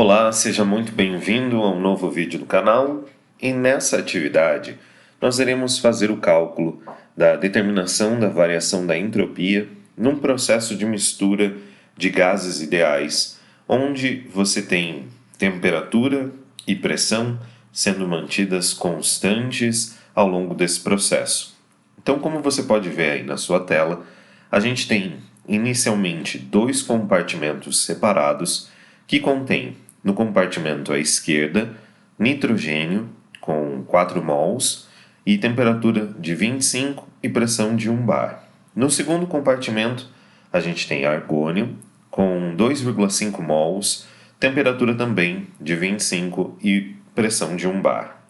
Olá, seja muito bem-vindo a um novo vídeo do canal e nessa atividade nós iremos fazer o cálculo da determinação da variação da entropia num processo de mistura de gases ideais, onde você tem temperatura e pressão sendo mantidas constantes ao longo desse processo. Então, como você pode ver aí na sua tela, a gente tem inicialmente dois compartimentos separados que contêm no compartimento à esquerda nitrogênio com 4 mols e temperatura de 25 e pressão de 1 bar. No segundo compartimento, a gente tem argônio com 2,5 mols, temperatura também de 25 e pressão de 1 bar.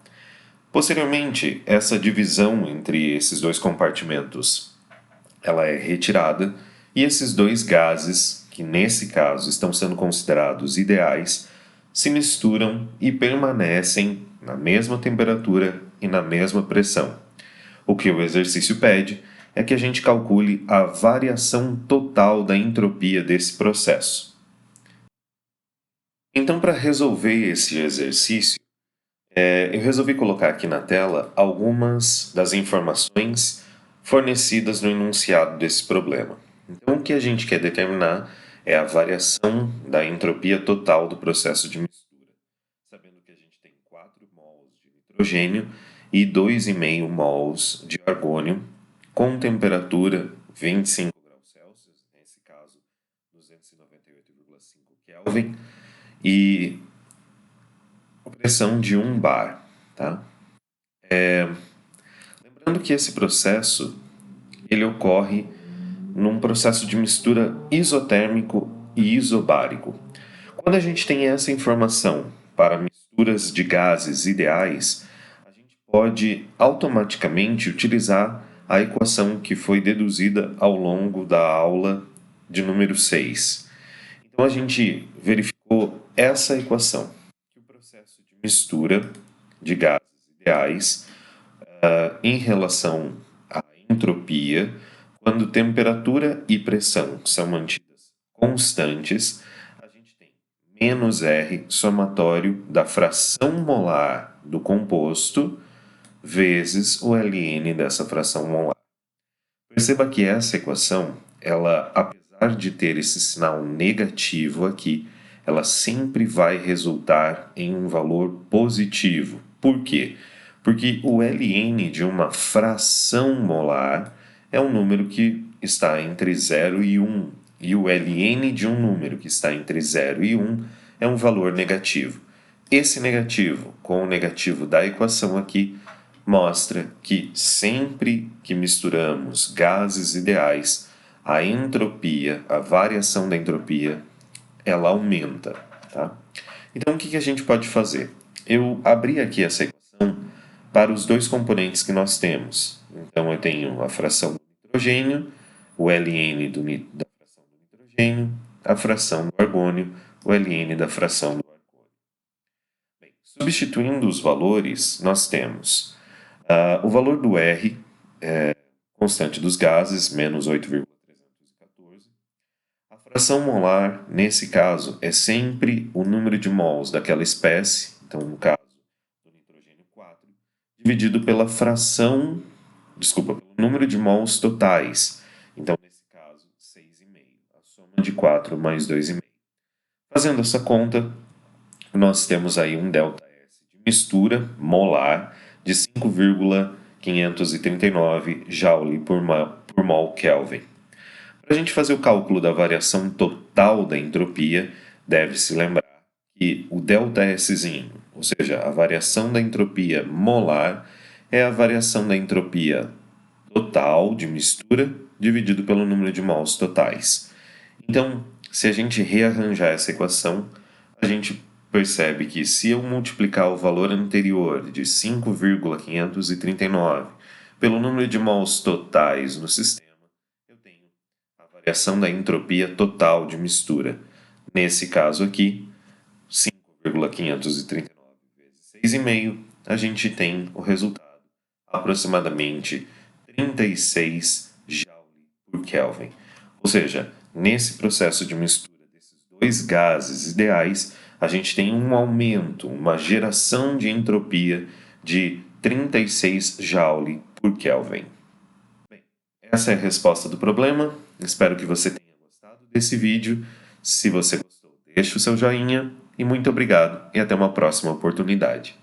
Posteriormente, essa divisão entre esses dois compartimentos ela é retirada e esses dois gases, que nesse caso estão sendo considerados ideais, se misturam e permanecem na mesma temperatura e na mesma pressão. O que o exercício pede é que a gente calcule a variação total da entropia desse processo. Então, para resolver esse exercício, eu resolvi colocar aqui na tela algumas das informações fornecidas no enunciado desse problema. Então, o que a gente quer determinar é a variação da entropia total do processo de mistura, sabendo que a gente tem 4 mols de nitrogênio e 2,5 mols de argônio, com temperatura 25 graus Celsius, nesse caso 298,5 Kelvin, e pressão de 1 bar. Tá? Lembrando que esse processo ele ocorre num processo de mistura isotérmico e isobárico. Quando a gente tem essa informação para misturas de gases ideais, a gente pode automaticamente utilizar a equação que foi deduzida ao longo da aula de número 6. Então a gente verificou essa equação, que o processo de mistura de gases ideais em relação à entropia, quando temperatura e pressão são mantidas constantes, a gente tem menos R somatório da fração molar do composto vezes o Ln dessa fração molar. Perceba que essa equação, ela, apesar de ter esse sinal negativo aqui, ela sempre vai resultar em um valor positivo. Por quê? Porque o Ln de uma fração molar é um número que está entre 0 e 1, e o Ln de um número que está entre 0 e 1 é um valor negativo. Esse negativo, com o negativo da equação aqui, mostra que sempre que misturamos gases ideais, a entropia, a variação da entropia, ela aumenta. Tá? Então, o que a gente pode fazer? Eu abri aqui essa equação para os dois componentes que nós temos. Então, eu tenho a fração do nitrogênio, o Ln da fração do nitrogênio, a fração do argônio, o Ln da fração do argônio. Bem, substituindo os valores, nós temos o valor do R, constante dos gases, menos 8,314. A fração molar, nesse caso, é sempre o número de mols daquela espécie, então, no caso do nitrogênio 4, dividido pela pelo número de mols totais. Então, nesse caso, 6,5. A soma de 4 mais 2,5. Fazendo essa conta, nós temos aí um ΔS de mistura molar de 5,539 Joule por mol Kelvin. Para a gente fazer o cálculo da variação total da entropia, deve-se lembrar que o ΔSzinho, ou seja, a variação da entropia molar, é a variação da entropia total de mistura dividido pelo número de mols totais. Então, se a gente rearranjar essa equação, a gente percebe que se eu multiplicar o valor anterior de 5,539 pelo número de mols totais no sistema, eu tenho a variação da entropia total de mistura. Nesse caso aqui, 5,539 vezes 6,5, a gente tem o resultado, aproximadamente 36 Joule por Kelvin. Ou seja, nesse processo de mistura desses dois gases ideais, a gente tem um aumento, uma geração de entropia de 36 Joule por Kelvin. Bem, essa é a resposta do problema. Espero que você tenha gostado desse vídeo. Se você gostou, deixe o seu joinha e muito obrigado e até uma próxima oportunidade.